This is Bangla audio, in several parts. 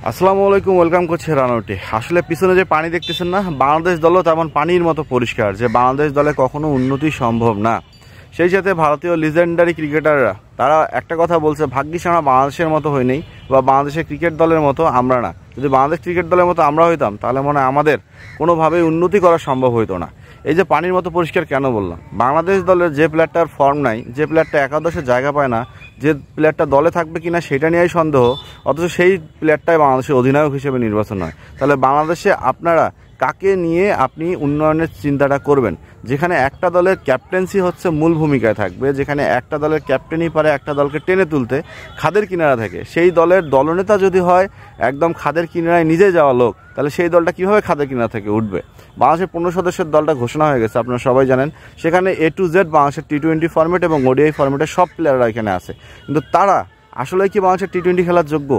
আসসালামু আলাইকুম, ওয়েলকাম করছি রানওটি। আসলে পিছনে যে পানি দেখতেছেন না, বাংলাদেশ দলও তেমন পানির মতো পরিষ্কার যে বাংলাদেশ দলে কখনো উন্নতি সম্ভব না। সেই সাথে ভারতীয় লিজেন্ডারি ক্রিকেটাররা তারা একটা কথা বলছে, ভাগ্যিস আমরা বাংলাদেশের মতো হই নাই বা বাংলাদেশের ক্রিকেট দলের মতো আমরা না। যদি বাংলাদেশ ক্রিকেট দলের মতো আমরা হইতাম তাহলে মনে হয় আমাদের কোনোভাবেই উন্নতি করা সম্ভব হইতো না। এই যে পানির মতো পরিষ্কার কেন বললাম, বাংলাদেশ দলের যে প্লেয়ারটার ফর্ম নাই, যে প্লেয়ারটা একাদশে জায়গা পায় না, যে প্লেয়ারটা দলে থাকবে কিনা সেটা নিয়েই সন্দেহ, অথচ সেই প্লেয়ারটাই বাংলাদেশের অধিনায়ক হিসেবে নির্বাচন হয়। তাহলে বাংলাদেশে আপনারা কাকে নিয়ে আপনি উন্নয়নের চিন্তাটা করবেন? যেখানে একটা দলের ক্যাপ্টেন্সি হচ্ছে মূল ভূমিকায় থাকবে, যেখানে একটা দলের ক্যাপ্টেনই পারে একটা দলকে টেনে তুলতে খাদের কিনারা থেকে, সেই দলের দলনেতা যদি হয় একদম খাদের কিনারায় নিজে যাওয়া লোক, তাহলে সেই দলটা কীভাবে খাদের কিনারা থেকে উঠবে? বাংলাদেশের 15 সদস্যের দলটা ঘোষণা হয়ে গেছে, আপনারা সবাই জানেন। সেখানে A to Z বাংলাদেশের T20 ফরম্যাট এবং ODI ফরম্যাটের সব প্লেয়াররা এখানে আছে। কিন্তু তারা আসলে কি বাংলাদেশের T20 খেলার যোগ্য?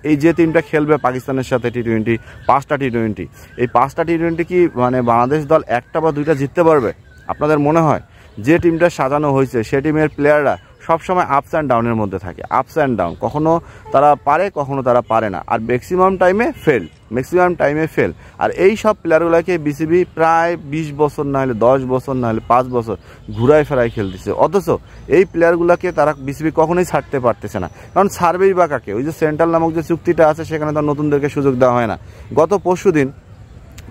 এই যে টিমটা খেলবে পাকিস্তানের সাথে T20, 5টা T20, এই 5টা T20 কি মানে বাংলাদেশ দল একটা বা দুইটা জিততে পারবে? আপনাদের মনে হয় যে টিমটা সাজানো হয়েছে সে টিমের প্লেয়াররা সবসময় আপস অ্যান্ড ডাউনের মধ্যে থাকে, আপস অ্যান্ড ডাউন, কখনো তারা পারে কখনো তারা পারে না, আর ম্যাক্সিমাম টাইমে ফেল। আর এই সব প্লেয়ারগুলোকে বিসিবি প্রায় 20 বছর না হলে 10 বছর না হলে 5 বছর ঘুরায় ফেরায় খেলতেছে, অথচ এই প্লেয়ারগুলোকে তারা বিসিবি কখনোই ছাড়তে পারতেছে না। কারণ ছাড়বেই বা কাকে? ওই যে সেন্ট্রাল নামক যে চুক্তিটা আছে সেখানে তার নতুনদেরকে সুযোগ দেওয়া হয় না। গত পরশুদিন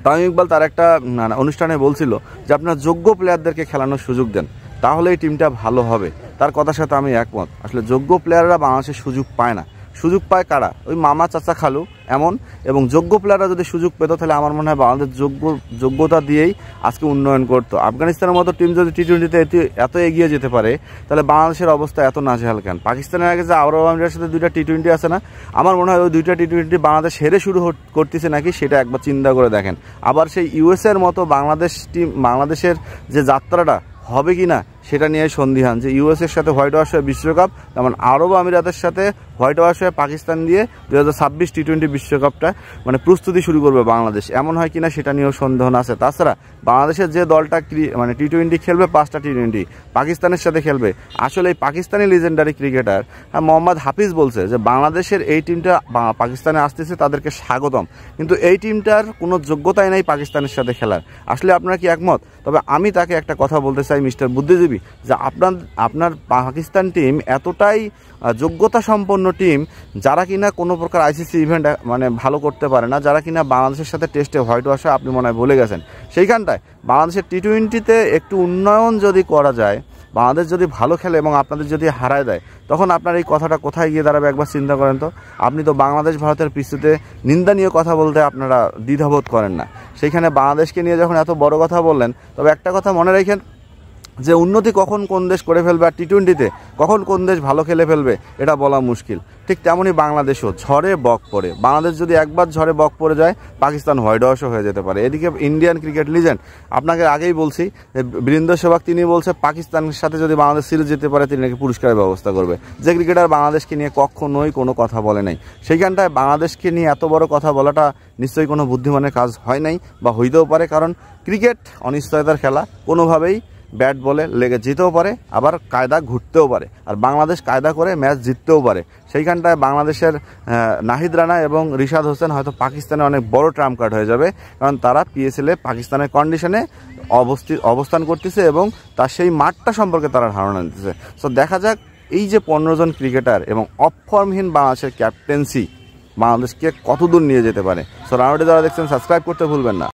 তামিম ইকবাল তার একটা অনুষ্ঠানে বলছিল যে আপনার যোগ্য প্লেয়ারদেরকে খেলানোর সুযোগ দেন, তাহলে এই টিমটা ভালো হবে। তার কথার সাথে আমি একমত। আসলে যোগ্য প্লেয়াররা বাংলাদেশে সুযোগ পায় না। সুযোগ পায় কারা? ওই মামা চাচা খালু এমন। এবং যোগ্য প্লেয়াররা যদি সুযোগ পেত তাহলে আমার মনে হয় বাংলাদেশ যোগ্যতা দিয়েই আজকে উন্নয়ন করতো। আফগানিস্তানের মতো টিম যদি T20-তে এত এগিয়ে যেতে পারে তাহলে বাংলাদেশের অবস্থা এত নাজেহাল কেন? পাকিস্তানের আগে যে আরব আমিরাতের সাথে 2টা T20 আছে না, আমার মনে হয় ওই 2টা T20 বাংলাদেশ হেরে শুরু করতেছে নাকি সেটা একবার চিন্তা করে দেখেন। আবার সেই ইউএসএর মতো বাংলাদেশের যে যাত্রাটা হবে কি না সেটা নিয়ে সন্দিহান। যে ইউএসের সাথে হোয়াইট ওয়াশ হয়ে বিশ্বকাপ, তেমন আরব আমিরাতের সাথে হোয়াইট ওয়াশ হয়ে পাকিস্তান দিয়ে 2026 T20 বিশ্বকাপটা মানে প্রস্তুতি শুরু করবে বাংলাদেশ, এমন হয় কিনা সেটা নিয়েও সন্দেহ আছে। তাছাড়া বাংলাদেশের যে দলটা মানে T20 খেলবে, 5টা T20 পাকিস্তানের সাথে খেলবে, আসলে এই পাকিস্তানি লিজেন্ডারি ক্রিকেটার মোহাম্মদ হাফিজ বলছে যে বাংলাদেশের এই টিমটা পাকিস্তানে আসতেছে, তাদেরকে স্বাগতম, কিন্তু এই টিমটার কোনো যোগ্যতাই নাই পাকিস্তানের সাথে খেলার। আসলে আপনারা কি একমত? তবে আমি তাকে একটা কথা বলতে চাই, মিস্টার বুদ্ধিজীবী, যে আপনার পাকিস্তান টিম এতটাই যোগ্যতা সম্পন্ন টিম যারা কিনা কোনো প্রকার আইসিসি ইভেন্ট মানে ভালো করতে পারে না, যারা কিনা বাংলাদেশের সাথে টেস্টে হোয়াইট ওয়াশ আপনি মনে হয় ভুলে গেছেন। সেইখানটায় বাংলাদেশের T20-তে একটু উন্নয়ন যদি করা যায়, বাংলাদেশ যদি ভালো খেলে এবং আপনাদের যদি হারায় দেয়, তখন আপনার এই কথাটা কোথায় গিয়ে দাঁড়াবে একবার চিন্তা করেন তো। আপনি তো বাংলাদেশ ভারতের পিছুতে নিন্দনীয় কথা বলতে আপনারা দ্বিধাবোধ করেন না, সেইখানে বাংলাদেশকে নিয়ে যখন এত বড় কথা বললেন, তবে একটা কথা মনে রাখেন যে উন্নতি কখন কোন দেশ করে ফেলবে আর T20-তে কখন কোন দেশ ভালো খেলে ফেলবে এটা বলা মুশকিল। ঠিক তেমনই বাংলাদেশও ঝড়ে বক পড়ে, বাংলাদেশ যদি একবার ঝড়ে বক পড়ে যায় পাকিস্তান হোয়াইট ওয়াশও হয়ে যেতে পারে। এদিকে ইন্ডিয়ান ক্রিকেট লিজেন্ড, আপনাকে আগেই বলছি, বীরেন্দ্র সেহবাগ তিনি বলছে পাকিস্তানের সাথে যদি বাংলাদেশ সিরিজ যেতে পারে তিনি নাকি পুরস্কারের ব্যবস্থা করবে। যে ক্রিকেটার বাংলাদেশকে নিয়ে কখনোই কোনো কথা বলে নাই, সেইখানটায় বাংলাদেশকে নিয়ে এত বড় কথা বলাটা নিশ্চয়ই কোনো বুদ্ধিমানের কাজ হয় নাই বা হইতেও পারে। কারণ ক্রিকেট অনিশ্চয়তার খেলা, কোনোভাবেই ব্যাট বলে লেগে যেতেও পারে, আবার কায়দা ঘুরতেও পারে, আর বাংলাদেশ কায়দা করে ম্যাচ জিততেও পারে। সেইখানটায় বাংলাদেশের নাহিদ রানা এবং রিশাদ হোসেন হয়তো পাকিস্তানে অনেক বড় ট্রাম্প কার্ড হয়ে যাবে, কারণ তারা PSL-এ পাকিস্তানের কন্ডিশনে অবস্থান করতেছে এবং তার সেই মাঠটা সম্পর্কে তারা ধারণা নিতেছে। সো দেখা যাক এই যে 15 জন ক্রিকেটার এবং অফর্মহীন বাংলাদেশের ক্যাপ্টেন্সি বাংলাদেশকে কতদূর নিয়ে যেতে পারে। সো রাউন্ডে যারা দেখছেন সাবস্ক্রাইব করতে ভুলবেন না।